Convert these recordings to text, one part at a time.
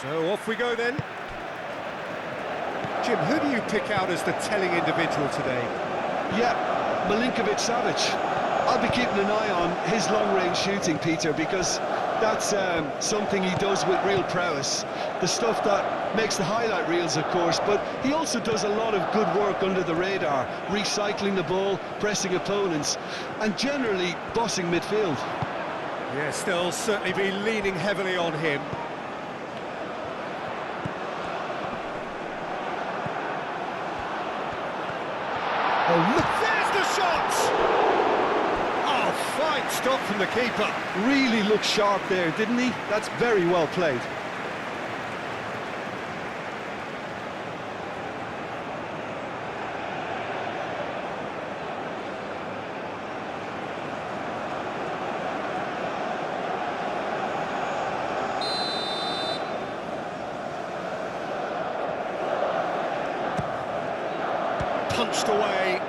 So off we go then. Jim, who do you pick out as the telling individual today? Yeah, Milinkovic-Savic. I'll be keeping an eye on his long-range shooting, Peter, because that's something he does with real prowess. The stuff that makes the highlight reels, of course, but he also does a lot of good work under the radar, recycling the ball, pressing opponents, and generally bossing midfield. Yes, they'll certainly be leaning heavily on him. Oh, look, there's the shot! Oh, fine stop from the keeper. Really looked sharp there, didn't he? That's very well played. Punched away.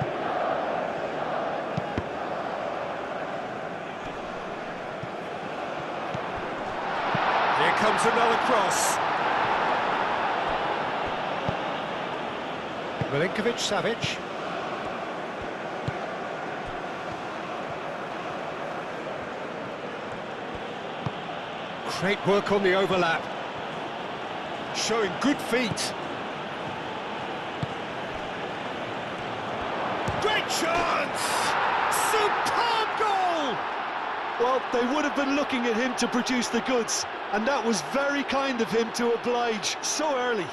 Here comes another cross. Milinkovic-Savic. Great work on the overlap. Showing good feet. Great chance! Superb goal! Well, they would have been looking at him to produce the goods, and that was very kind of him to oblige so early.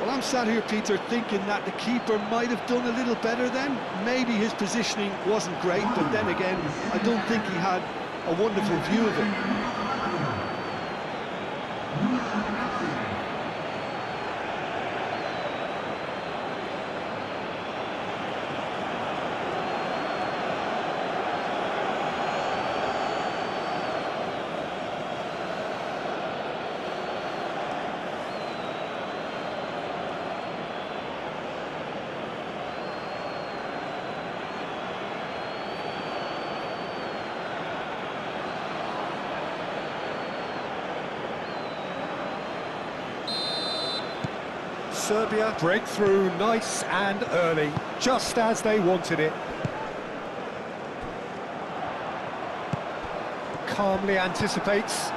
Well, I'm sat here, Peter, thinking that the keeper might have done a little better then. Maybe his positioning wasn't great, but then again, I don't think he had a wonderful view of it. Serbia break through nice and early, just as they wanted it. Calmly anticipates.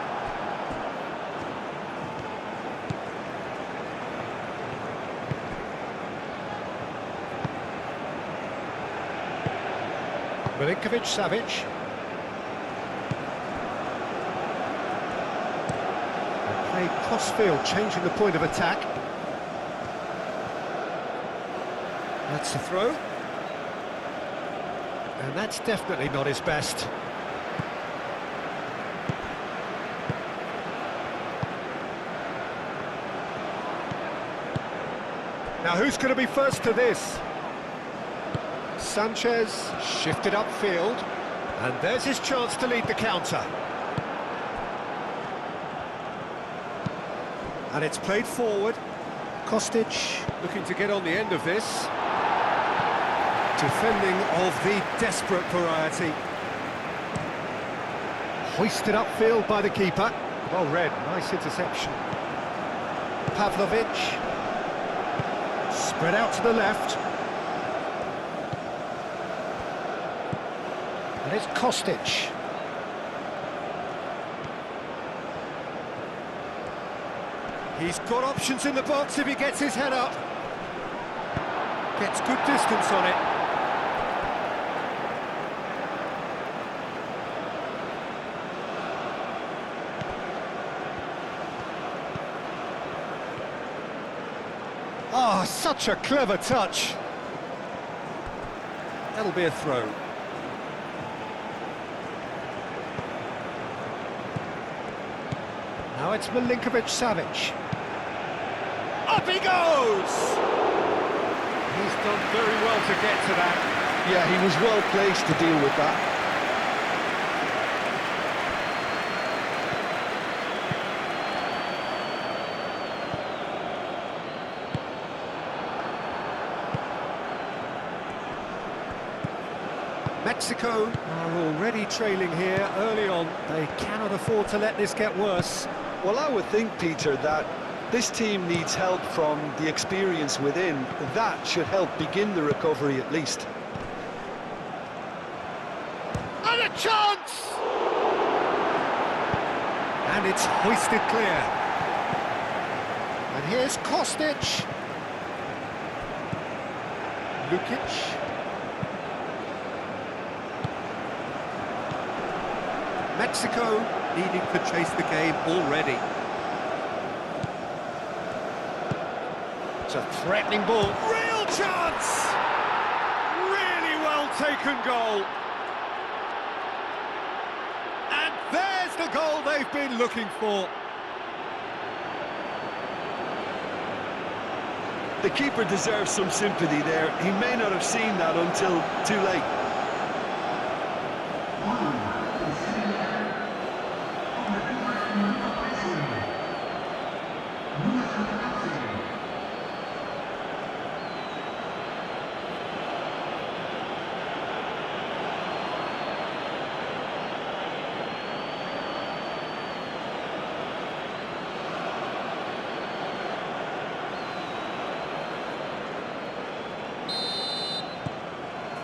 Milinkovic-Savic. Play cross-field, changing the point of attack. That's a throw. And that's definitely not his best. Now who's going to be first to this? Sanchez shifted upfield. And there's his chance to lead the counter. And it's played forward. Kostic looking to get on the end of this. Defending of the desperate variety. Hoisted upfield by the keeper. Well read, nice interception. Pavlovic. Spread out to the left. And it's Kostic. He's got options in the box if he gets his head up. Gets good distance on it. Oh, such a clever touch. That'll be a throw. Now it's Milinkovic-Savic. Up he goes! He's done very well to get to that. Yeah, he was well placed to deal with that. Mexico are already trailing here early on. They cannot afford to let this get worse. Well, I would think, Peter, that this team needs help from the experience within. That should help begin the recovery at least. And a chance! And it's hoisted clear. And here's Kostic. Lukic. Mexico needing to chase the game already. It's a threatening ball. Real chance! Really well taken goal. And there's the goal they've been looking for. The keeper deserves some sympathy there. He may not have seen that until too late.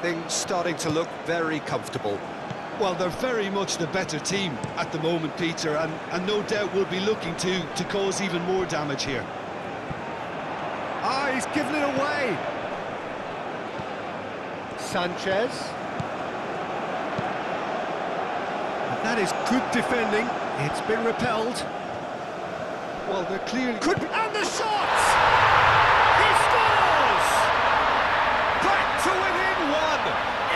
Things starting to look very comfortable. Well, they're very much the better team at the moment, Peter, and no doubt will be looking to cause even more damage here. Ah, he's given it away. Sanchez. And that is good defending. It's been repelled. Well, they're clearly... Could be... And the shot! He scores! Back to within one.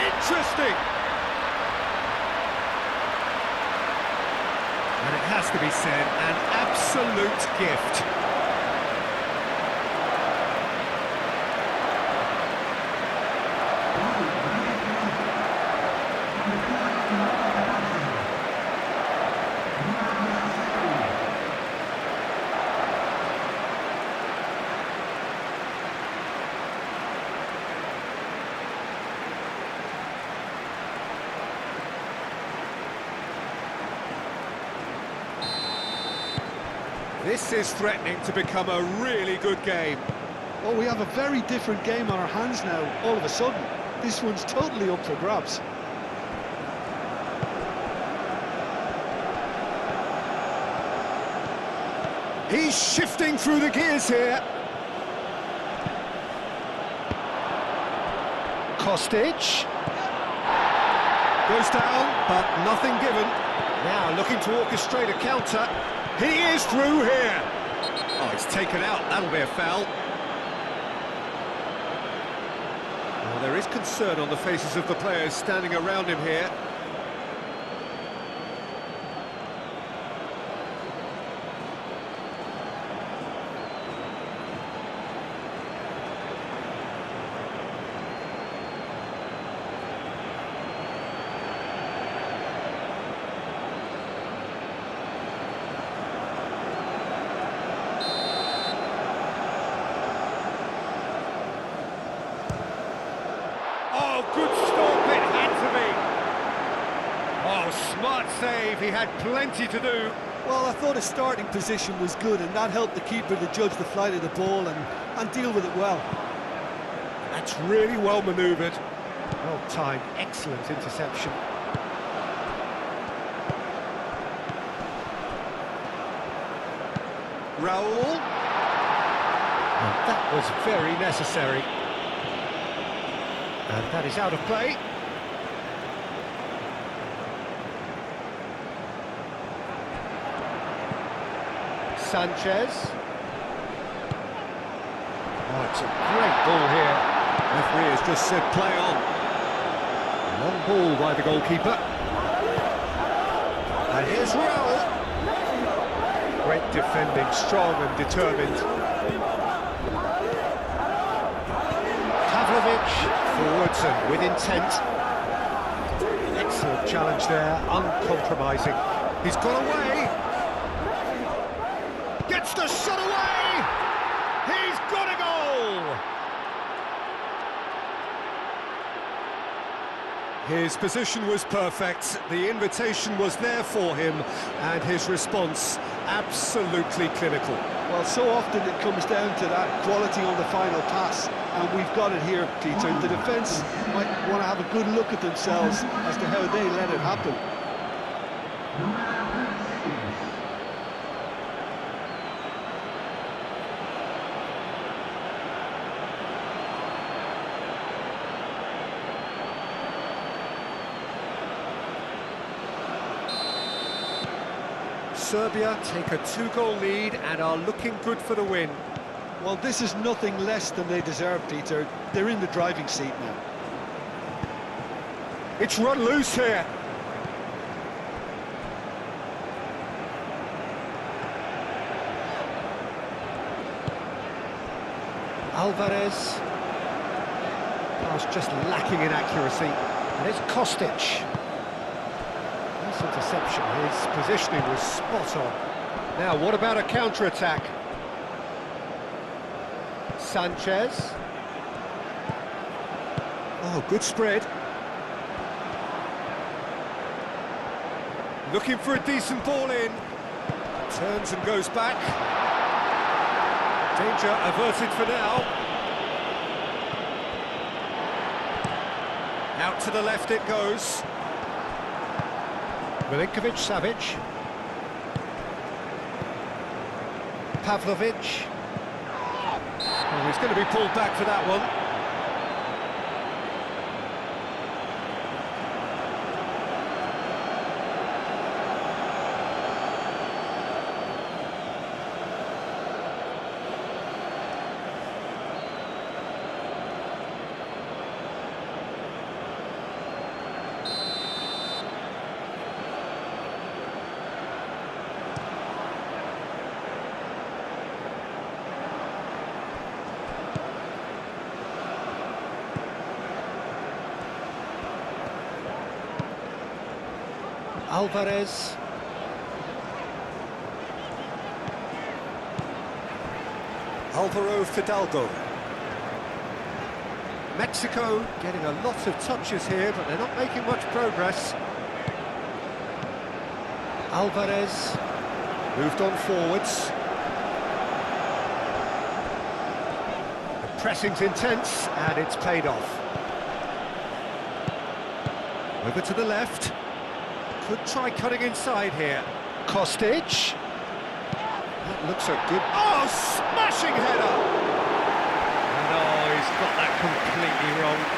Interesting. And it has to be said, an absolute gift. This is threatening to become a really good game. Well, we have a very different game on our hands now, all of a sudden. This one's totally up for grabs. He's shifting through the gears here. Kostic. Goes down, but nothing given. Now looking to orchestrate a counter. He is through here. Oh, he's taken out. That'll be a foul. Well, there is concern on the faces of the players standing around him here. Oh, good stop, it had to be. Oh, smart save, he had plenty to do. Well, I thought his starting position was good, and that helped the keeper to judge the flight of the ball and deal with it well. That's really well manoeuvred. Well timed, excellent interception. Raul. And that was very necessary. And that is out of play. Sanchez. Oh, it's a great ball here. Referee has just said play on. Long ball by the goalkeeper. And here's Raul. Great defending, strong and determined. Forwards and with intent. Excellent challenge there, uncompromising. He's got away. Gets the shot away. He's got a goal. His position was perfect, the invitation was there for him, and his response absolutely clinical. Well, so often it comes down to that quality on the final pass, and we've got it here, Peter. The defence might want to have a good look at themselves as to how they let it happen. Serbia take a 2-goal lead and are looking good for the win. Well, this is nothing less than they deserve, Peter. They're in the driving seat now. It's run loose here. Alvarez. Pass just lacking in accuracy. And it's Kostic. Nice interception. His positioning was spot on. Now, what about a counter-attack? Sanchez. Oh, good spread. Looking for a decent ball in. Turns and goes back. Danger averted for now. Out to the left it goes. Milinkovic-Savic. Pavlovic. Oh, he's going to be pulled back for that one. Alvarez. Alvaro Fidalgo. Mexico getting a lot of touches here, but they're not making much progress. Alvarez moved on forwards. The pressing's intense, and it's paid off. Over to the left. Could try cutting inside here. Kostic. That looks a good... Oh, smashing header! And oh, he's got that completely wrong.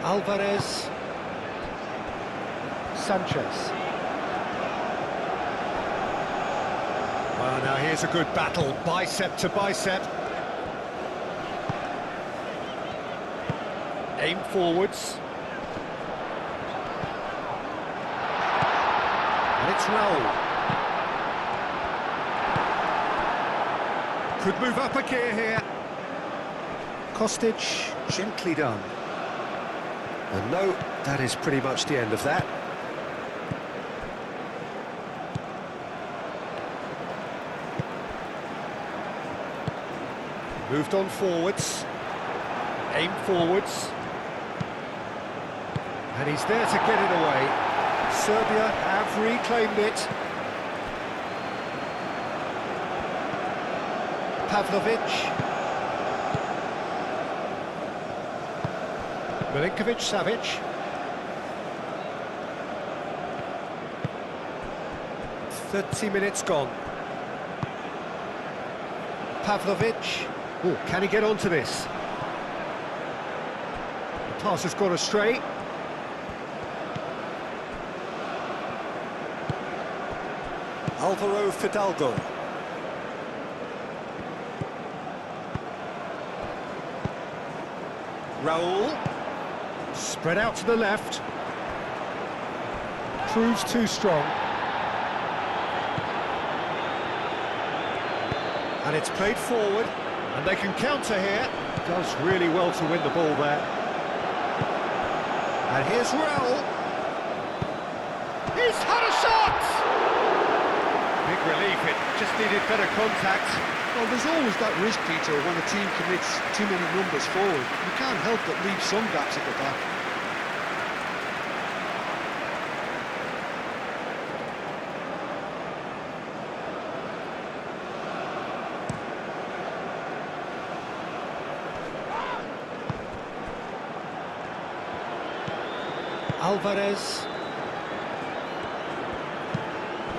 Alvarez. Sanchez. Well, now here's a good battle, bicep to bicep. Aim forwards. And it's Raul. Could move up a gear here. Kostic, gently done. And no, that is pretty much the end of that. Moved on forwards. Aim forwards. And he's there to get it away. Serbia have reclaimed it. Pavlovic. Milinkovic-Savic. "30 minutes gone. Pavlovic. Oh, can he get onto this? The pass has gone astray. Alvaro Fidalgo. Raul. Spread out to the left. Proves too strong. And it's played forward, and they can counter here. Does really well to win the ball there. And here's Raul. He's had a shot! Big relief, it just needed better contact. Well, there's always that risk, Peter, when a team commits too many numbers forward. You can't help but leave some gaps at the back. Alvarez.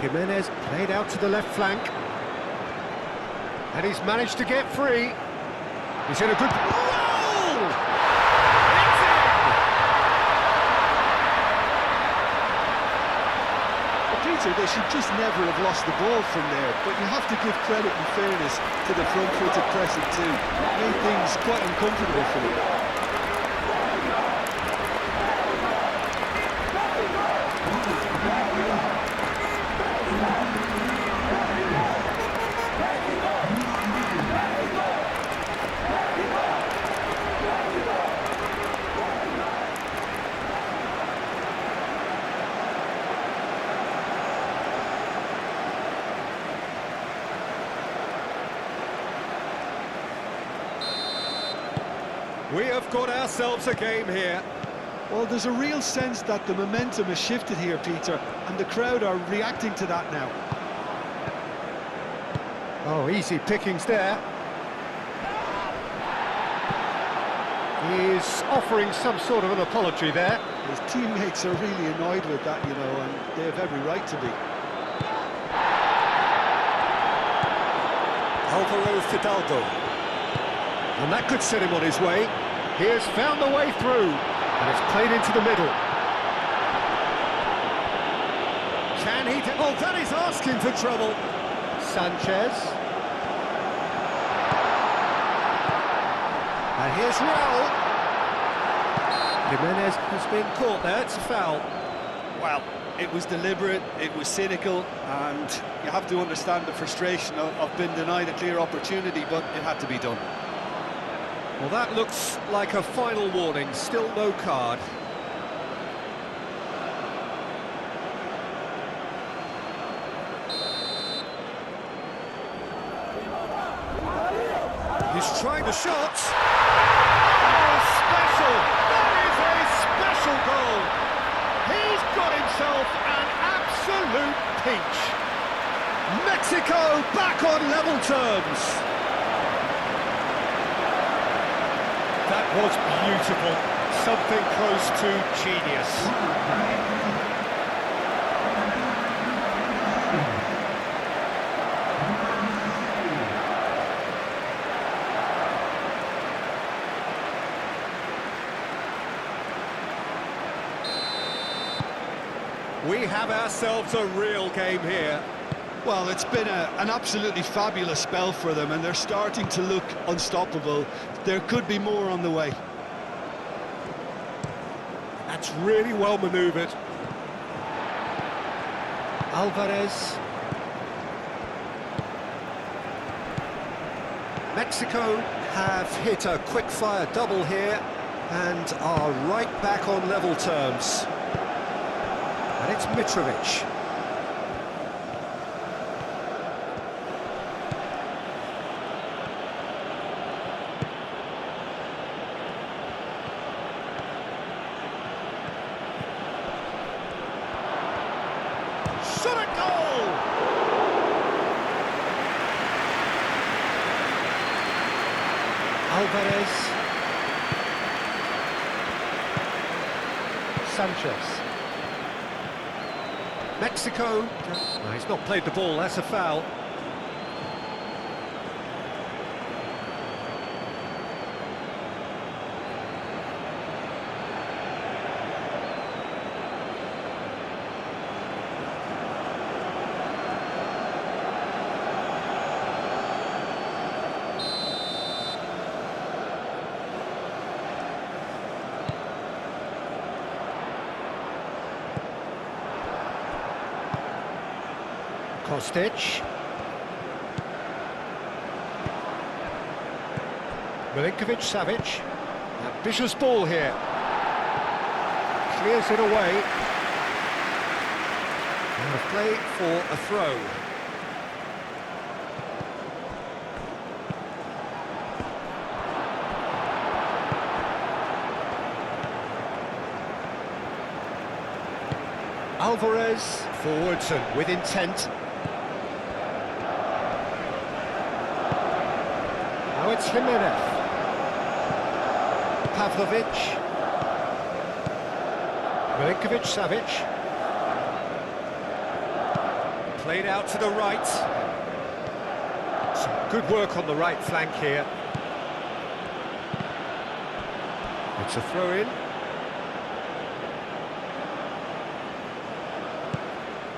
Jimenez played out to the left flank. And he's managed to get free. He's in a good... Goal! It's in! Well, Peter, they should just never have lost the ball from there, but you have to give credit and fairness to the front-footed pressing too. Made things quite uncomfortable for them. We have got ourselves a game here. Well, there's a real sense that the momentum has shifted here, Peter, and the crowd are reacting to that now. Oh, easy pickings there. He's offering some sort of an apology there. His teammates are really annoyed with that, you know, and they have every right to be. Alvaro Fidalgo. And that could set him on his way. He has found the way through, and it's played into the middle. Can he... Oh, that is asking for trouble. Sanchez. And here's Raul. Jimenez has been caught there, it's a foul. Well, it was deliberate, it was cynical, and you have to understand the frustration of being denied a clear opportunity, but it had to be done. Well, that looks like a final warning, still no card. He's trying the shot. Oh, special! That is a special goal! He's got himself an absolute peach. Mexico back on level terms. That was beautiful, something close to genius. We have ourselves a real game here. Well, it's been an absolutely fabulous spell for them, and they're starting to look unstoppable. There could be more on the way. That's really well manoeuvred. Alvarez. Mexico have hit a quick-fire double here and are right back on level terms. And it's Mitrovic. Shot at goal! Alvarez. Sanchez. Mexico. No, he's not played the ball, that's a foul. Kostic. Milinkovic-Savic. Ambitious ball here. Clears it away. And a play for a throw. Alvarez, forwards and with intent. Now it's Jimenez. Pavlovic. Milinkovic-Savic. Played out to the right. Some good work on the right flank here. It's a throw-in.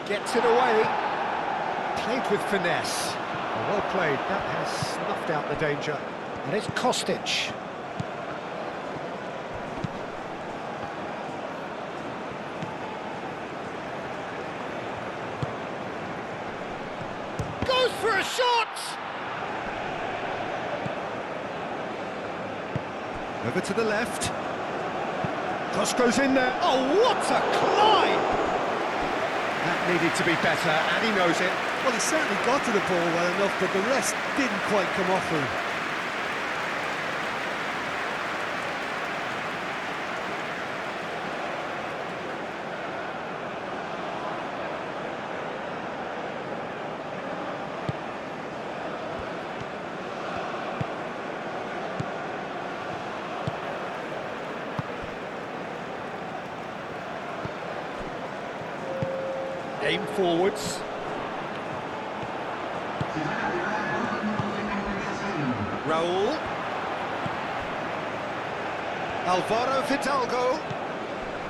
Gets it away. Played with finesse. Well played. That has snuffed out the danger. And it's Kostic. Goes for a shot! Over to the left. Cross goes in there. Oh, what a climb! That needed to be better, and he knows it. Well, he certainly got to the ball well enough, but the rest didn't quite come off him. Aim forwards. Raul. Alvaro Fidalgo.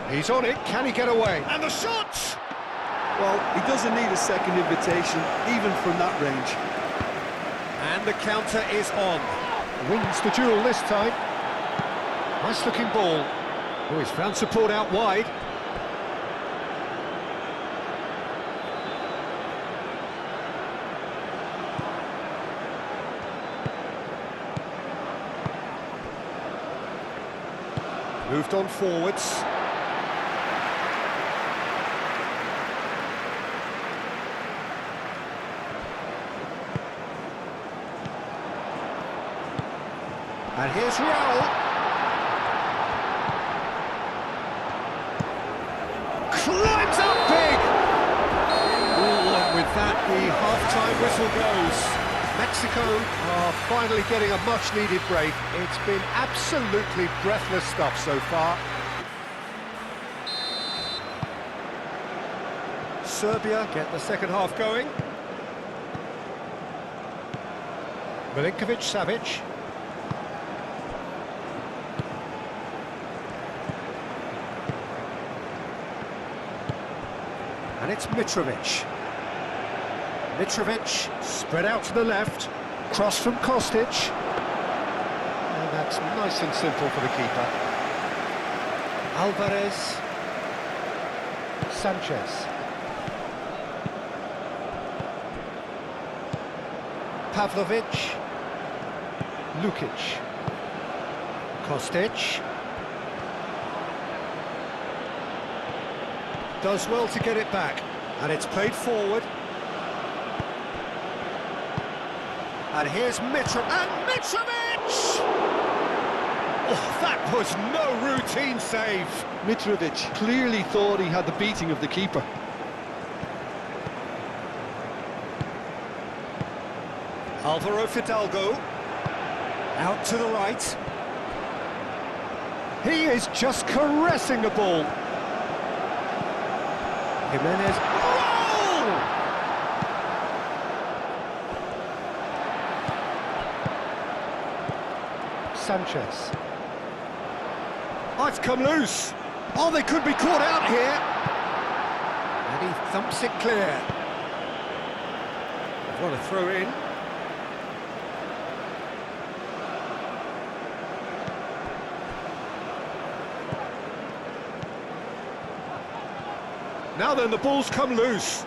He's on it, can he get away? And the shot! Well, he doesn't need a second invitation, even from that range. And the counter is on. Wins the duel this time. Nice looking ball. Oh, he's found support out wide. Moved on forwards. And here's Raul. Climbs up big! Oh, and with that, the half-time whistle goes. Mexico are finally getting a much-needed break. It's been absolutely breathless stuff so far. Serbia get the second half going. Milinkovic-Savic. And it's Mitrovic. Mitrovic, spread out to the left, cross from Kostic. And that's nice and simple for the keeper. Alvarez. Sanchez. Pavlovic. Lukic. Kostic. Does well to get it back. And it's played forward. And here's Mitrovic, and Mitrovic! Oh, that was no routine save. Mitrovic clearly thought he had the beating of the keeper. Alvaro Fidalgo, out to the right. He is just caressing the ball. Jimenez, goal! Sanchez. Oh, it's come loose. Oh, they could be caught out here. And he thumps it clear. What a throw in. Now then, the ball's come loose.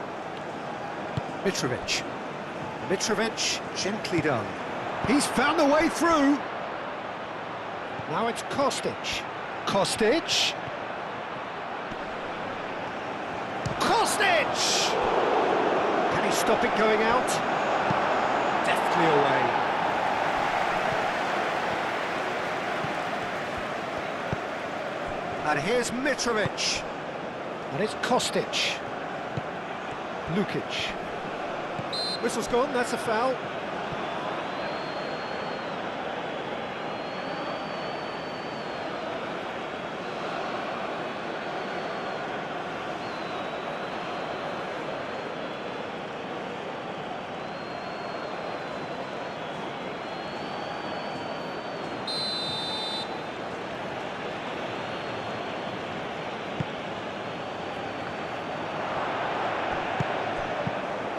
Mitrovic. Mitrovic, gently done. He's found the way through. Now it's Kostic. Kostic. Kostic! Can he stop it going out? Deftly away. And here's Mitrovic. And it's Kostic. Lukic. Whistle's gone, that's a foul.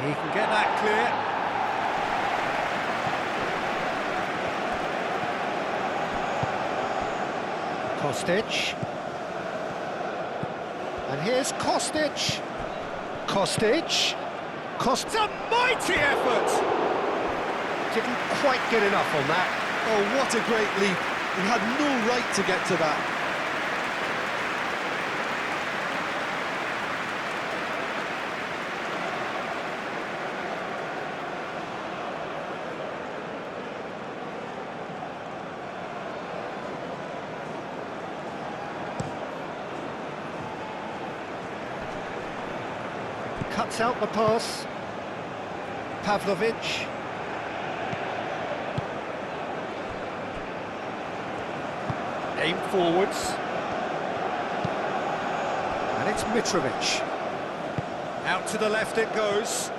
He can get that clear. Kostic. And here's Kostic. Kostic. Kostic. A mighty effort! Didn't quite get enough on that. Oh, what a great leap. He had no right to get to that. Cuts out the pass. Pavlovic. Aim forwards. And it's Mitrovic. Out to the left it goes.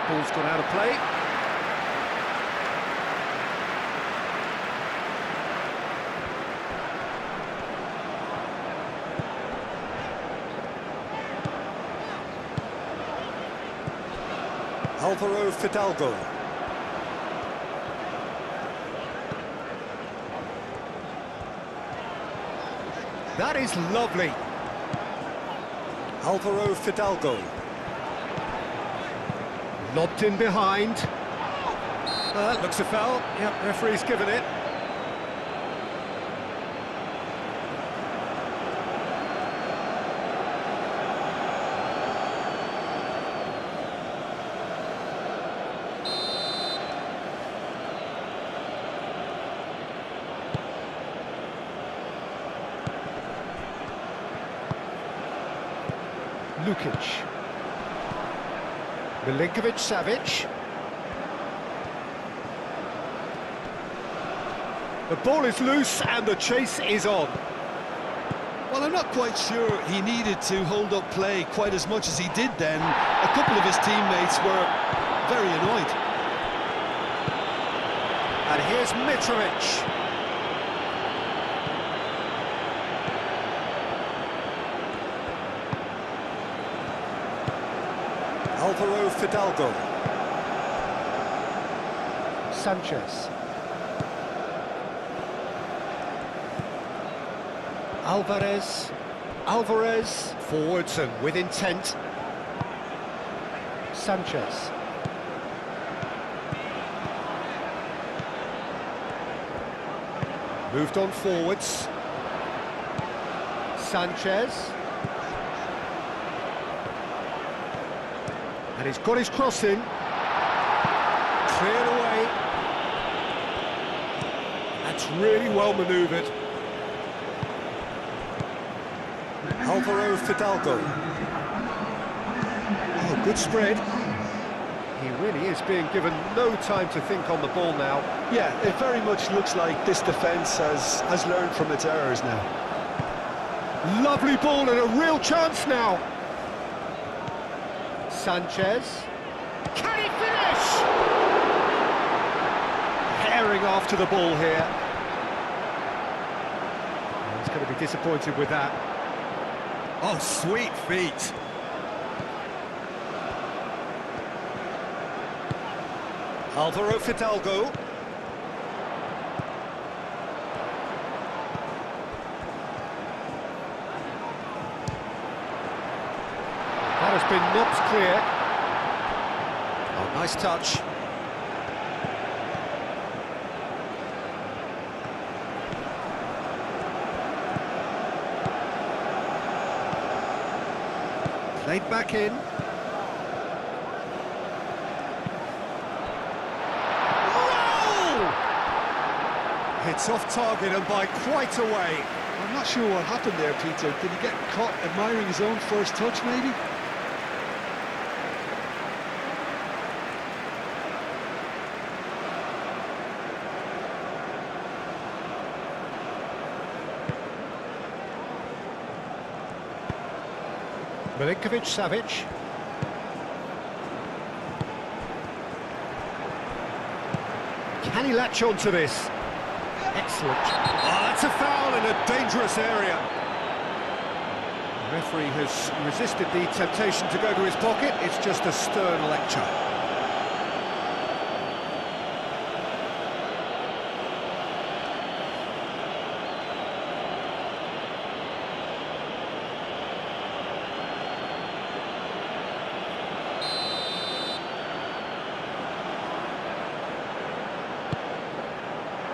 Ball's gone out of play. Alvaro Fidalgo. That is lovely. Alvaro Fidalgo. Lobbed in behind. That looks a foul. Yep, referee's given it. Lukic. Milinkovic-Savic. The ball is loose and the chase is on. Well, I'm not quite sure he needed to hold up play quite as much as he did then. A couple of his teammates were very annoyed. And here's Mitrovic. Alvaro Fidalgo. Sanchez. Alvarez. Forwards and with intent. Sanchez. Moved on forwards. Sanchez. And he's got his cross in. Cleared away. That's really well manoeuvred. Alvaro Fidalgo. Oh, good spread. He really is being given no time to think on the ball now. Yeah, it very much looks like this defence has learned from its errors now. Lovely ball and a real chance now. Sanchez. Can he finish? Herring after the ball here. He's going to be disappointed with that. Oh, sweet feet. Alvaro Fidalgo. That has been knocked clear. Oh, nice touch. Played back in. Goal! Hits off target and by quite a way. I'm not sure what happened there, Peter. Did he get caught admiring his own first touch, maybe? Milinkovic-Savic. Can he latch on to this? Excellent. Oh, that's a foul in a dangerous area. The referee has resisted the temptation to go to his pocket. It's just a stern lecture.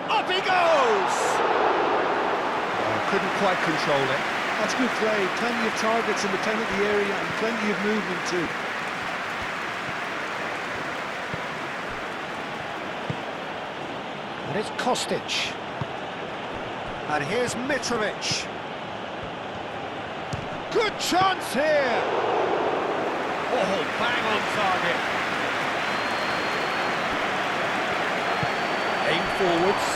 Up he goes! Oh, couldn't quite control it. That's good play. Plenty of targets in the penalty area and plenty of movement too. And it's Kostic. And here's Mitrovic. Good chance here! Oh, bang on target. Aim forwards.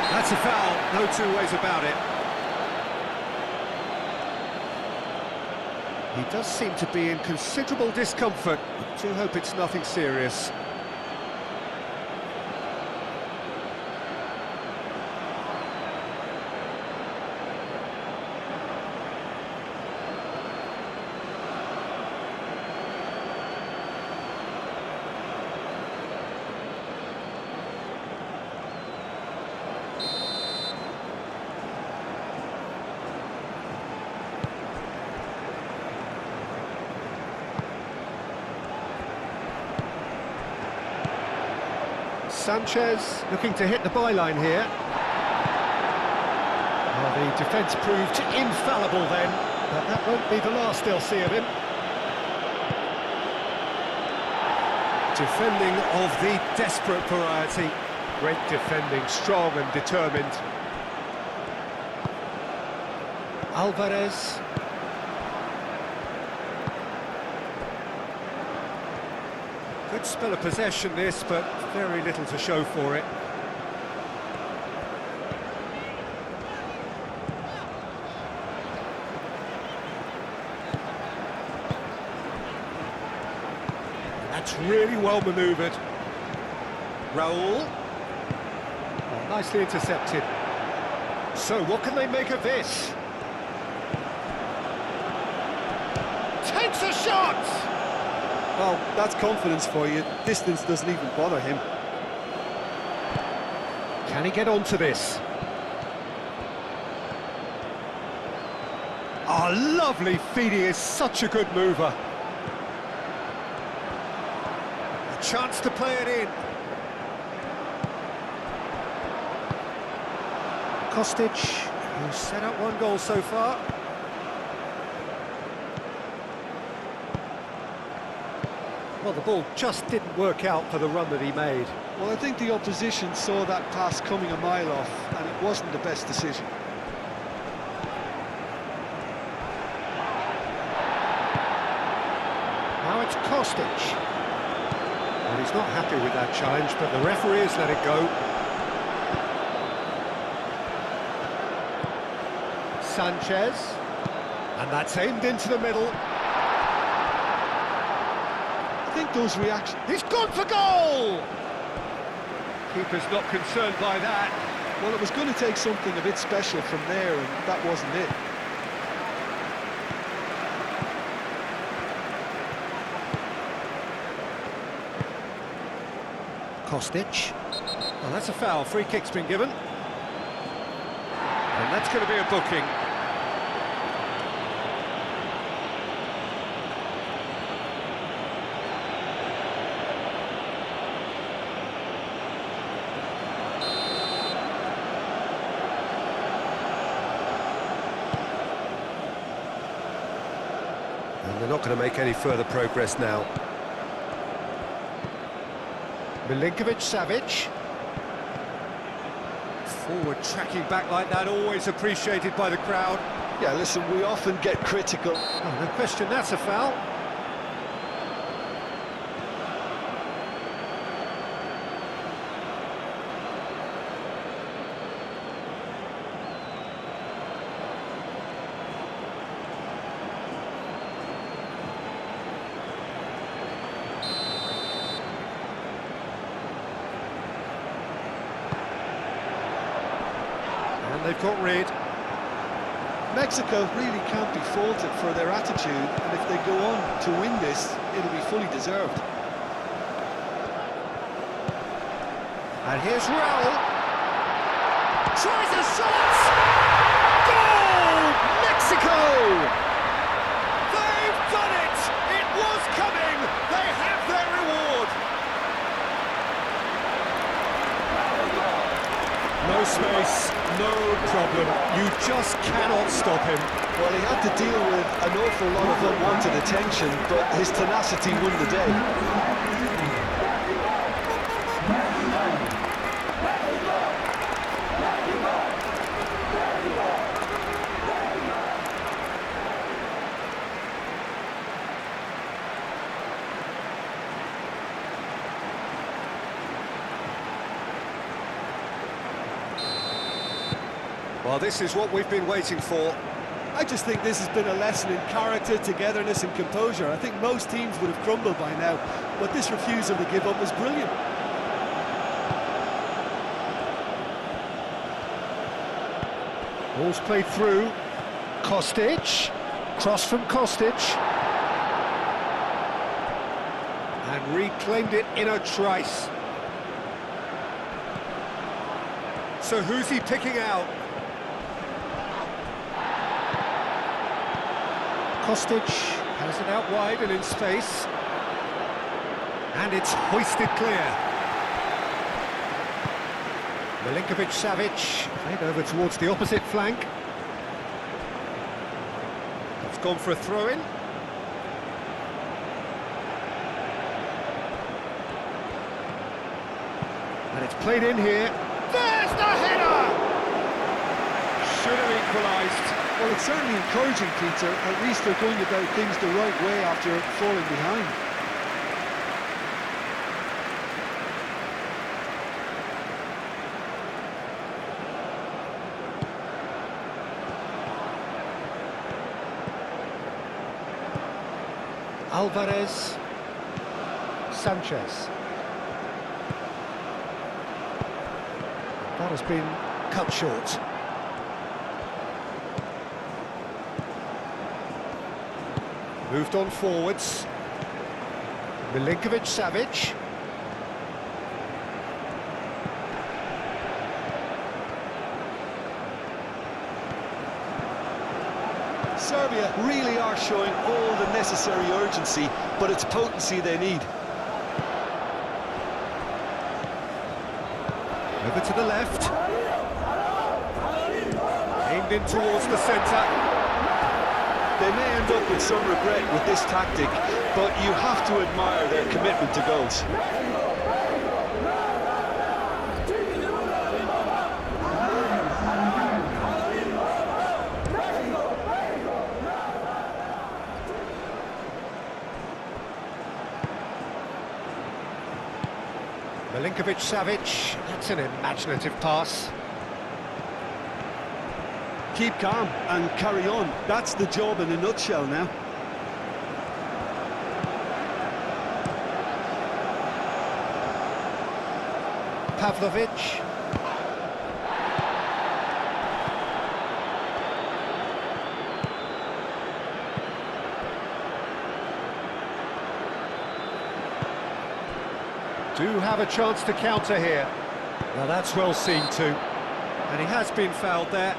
That's a foul, no two ways about it. He does seem to be in considerable discomfort. I do hope it's nothing serious. Sanchez looking to hit the byline here. Well, the defence proved infallible then, but that won't be the last they'll see of him. Defending of the desperate variety. Great defending, strong and determined. Alvarez. Good spell of possession this, but very little to show for it. That's really well manoeuvred. Raul. Oh, nicely intercepted. So what can they make of this? Takes a shot! Well, that's confidence for you. Distance doesn't even bother him. Can he get onto this? Oh, lovely feed. He is such a good mover. A chance to play it in. Kostic, who's set up one goal so far. Well, the ball just didn't work out for the run that he made. Well, I think the opposition saw that pass coming a mile off, and it wasn't the best decision. Now it's Kostic. Well, he's not happy with that challenge, but the referee has let it go. Sanchez. And that's aimed into the middle. I think those reactions... He's gone for goal! Keeper's not concerned by that. Well, it was going to take something a bit special from there, and that wasn't it. Kostic. Well, that's a foul. Free kick's been given. And that's going to be a booking. And They're not going to make any further progress now. Milinkovic-Savic. Forward tracking back like that, always appreciated by the crowd. Yeah, listen, we often get critical. Oh, no question, that's a foul. And they've got rid. Mexico really can't be faulted for their attitude, and if they go on to win this, it'll be fully deserved. And here's Raul. Tries a shot! Goal! Mexico! They've done it! It was coming! They have their reward! No space, no problem. You just cannot stop him. Well, he had to deal with an awful lot of unwanted attention, but his tenacity won the day. Well, this is what we've been waiting for. I just think this has been a lesson in character, togetherness and composure. I think most teams would have crumbled by now, but this refusal to give up was brilliant. Ball's played through. Kostic. Cross from Kostic. And reclaimed it in a trice. So who's he picking out? Kostic has it out wide and in space. And it's hoisted clear. Milinkovic-Savic played over towards the opposite flank. It's gone for a throw-in. And it's played in here. There's the header! Should have equalised. Well, it's certainly encouraging, Peter. At least they're going about things the right way after falling behind. Alvarez. Sanchez. That has been cut short. Moved on forwards. Milinkovic-Savic. Serbia really are showing all the necessary urgency, but it's potency they need. Over to the left. Aimed in towards the centre. They may end up with some regret with this tactic, but you have to admire their commitment to goals. Milinkovic-Savic, that's an imaginative pass. Keep calm and carry on. That's the job in a nutshell now. Pavlovic. Do have a chance to counter here. Well, that's well seen too. And he has been fouled there.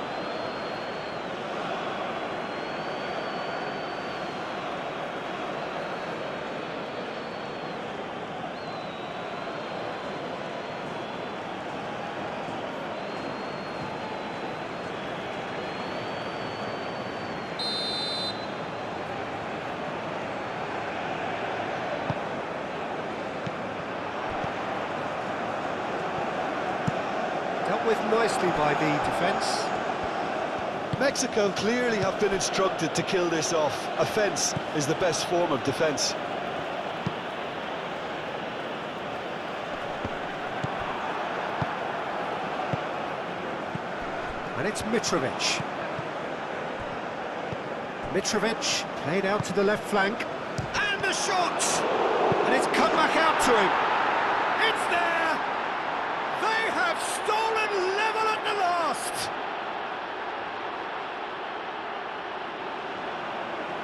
with nicely by the defence. Mexico clearly have been instructed to kill this off. Offence is the best form of defence. And it's Mitrovic. Mitrovic played out to the left flank. And the shot! And it's come back out to him. It's there! They have stolen level at the last!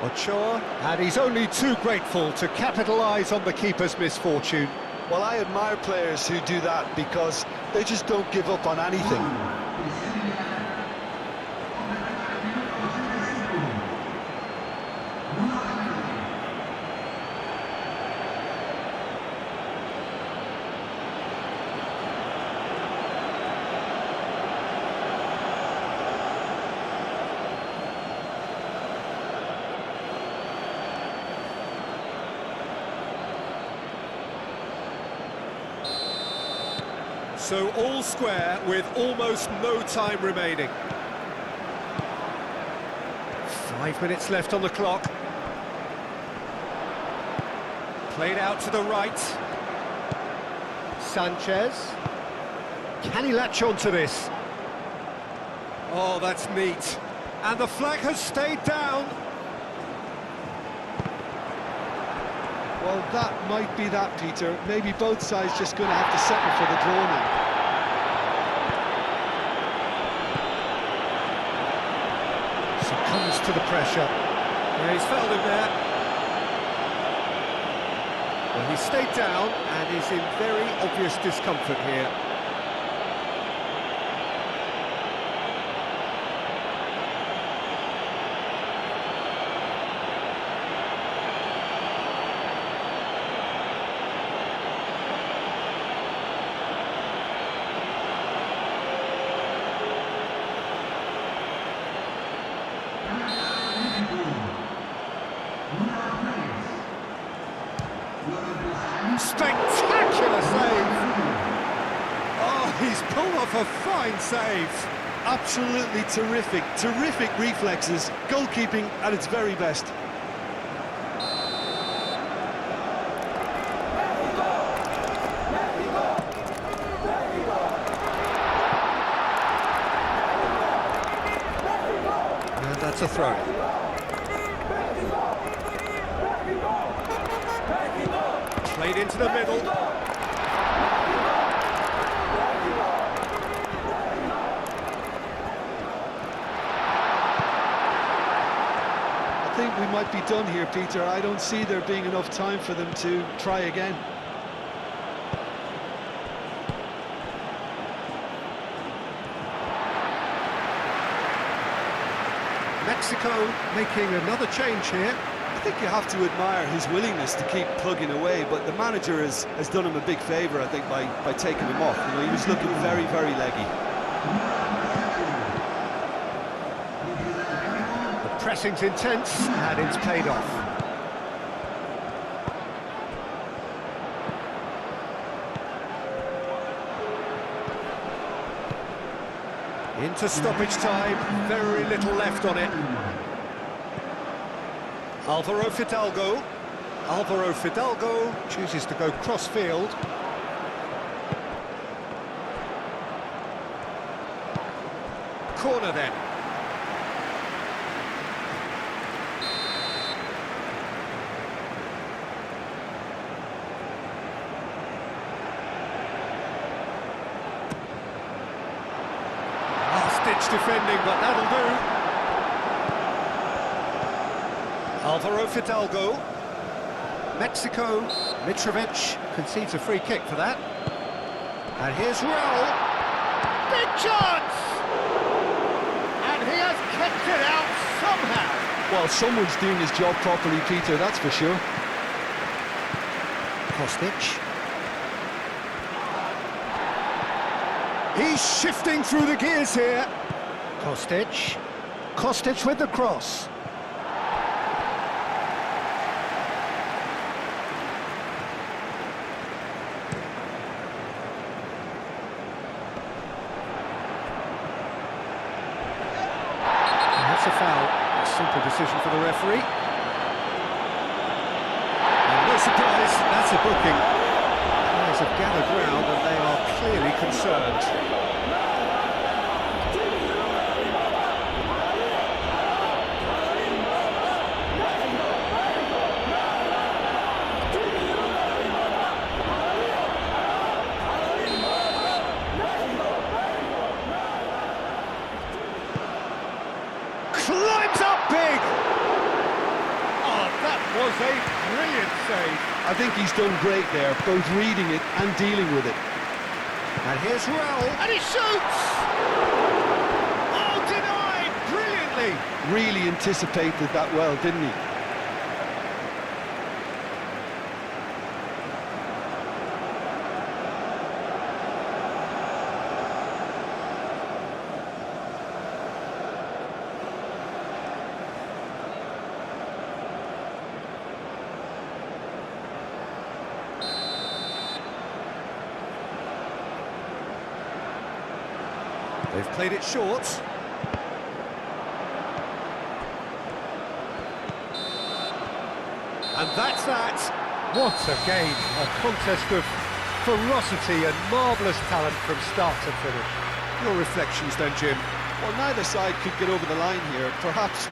Ochoa, and he's only too grateful to capitalise on the keeper's misfortune. Well, I admire players who do that because they just don't give up on anything. So all square with almost no time remaining. 5 minutes left on the clock. Played out to the right. Sanchez. Can he latch on to this? Oh, that's neat. And the flag has stayed down. Well, that might be that, Peter. Maybe both sides just going to have to settle for the draw now. Succumbs to the pressure. Yeah, he's felled him there. Well, he stayed down and is in very obvious discomfort here. Spectacular save! Oh, he's pulled off a fine save. Absolutely terrific, terrific reflexes. Goalkeeping at its very best. And that's a throw. Played into the middle. I think we might be done here, Peter. I don't see there being enough time for them to try again. Mexico making another change here. I think you have to admire his willingness to keep plugging away, but the manager has done him a big favour, I think, by taking him off. You know, he was looking very, very leggy. The pressing's intense, and it's paid off. Into stoppage time, very little left on it. Alvaro Fidalgo. Alvaro Fidalgo chooses to go cross-field. Corner then. Last-ditch defending, but that'll do. Alvaro Fidalgo. Mexico. Mitrovic concedes a free kick for that. And here's Raul. Big chance! And he has kept it out somehow. Well, someone's doing his job properly, Peter, that's for sure. Kostic. He's shifting through the gears here. Kostic. Kostic with the cross. Simple decision for the referee. And no surprise, that's a booking. Players have gathered round and they are clearly concerned. Climbs up big! Oh, that was a brilliant save. I think he's done great there, both reading it and dealing with it. And here's Raul, and he shoots! Oh, denied brilliantly! Really anticipated that well, didn't he? They've played it short. And that's that. What a game. A contest of ferocity and marvellous talent from start to finish. Your reflections then, Jim? Well, neither side could get over the line here, perhaps